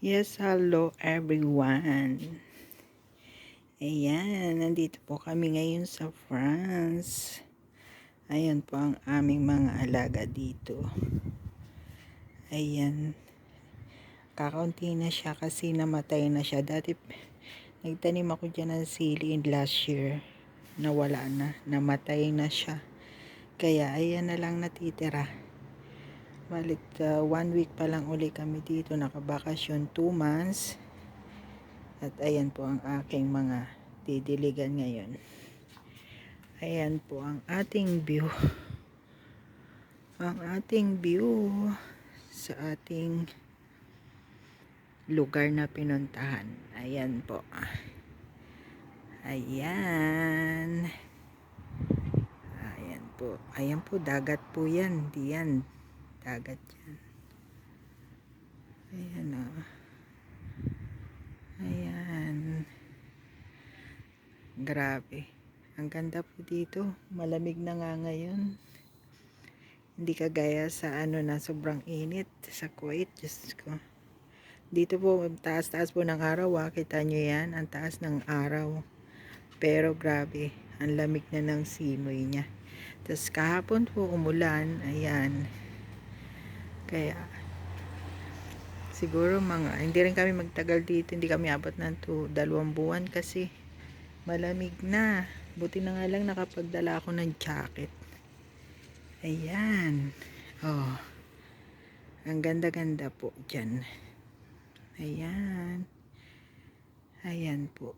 Yes, hello everyone. Ayan, nandito po kami ngayon sa France. Ayan po ang aming mga alaga dito. Ayan, kakaunti na siya kasi namatay na siya. Dati nagtanim ako dyan ng sili last year. Nawala na, namatay na siya. Kaya ayan na lang natitira. Balik 1 week pa lang uli kami dito, nakabakasyon 2 months. At ayan po ang aking mga didiligan ngayon. Ayan po ang ating view. Ang ating view sa ating lugar na pinuntahan. Ayan po. Ayan. Ayan po. Ayan po, dagat po yan. Diyan. Dagat yan. Ayan o. Ayan. Grabe. Ang ganda po dito. Malamig na nga ngayon. Hindi kagaya sa na sobrang init sa Kuwait. Diyos ko. Dito po, taas-taas po ng araw. Kita nyo yan. Ang taas ng araw. Pero grabe. Ang lamig na ng simoy niya. Tapos kahapon po umulan. Ayan. Kaya siguro hindi rin kami magtagal dito. Hindi kami abot ng 2 buwan kasi malamig na. Buti na nga lang nakapagdala ako ng jacket. Ayan. Oh. Ang ganda-ganda po dyan. Ayan. Ayan po.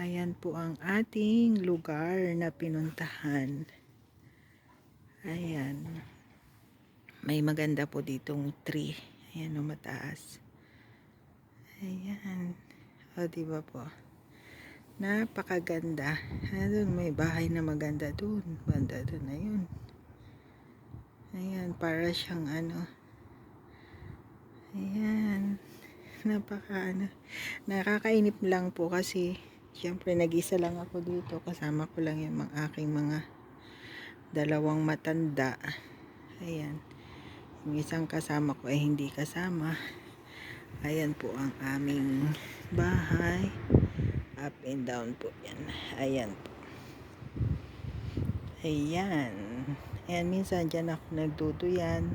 Ayan po ang ating lugar na pinuntahan. Ayan. May maganda po ditong tree. Ayan o, mataas. Ayan. O, diba po? Napakaganda. Doon may bahay na maganda doon. Banda doon. Ayun. Ayan. Para siyang Ayan. Nakakainip lang po kasi siyempre nag-isa lang ako dito. Kasama ko lang yung aking mga dalawang matanda. Ayan. Yung isang kasama ko ay hindi kasama. Ayan po ang aming bahay. Up and down po yan. Ayan po. Ayan. Ayan, minsan dyan ako nagduduyan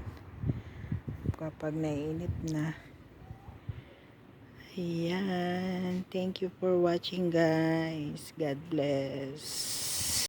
kapag naiinip na. Ayan. Thank you for watching, guys. God bless.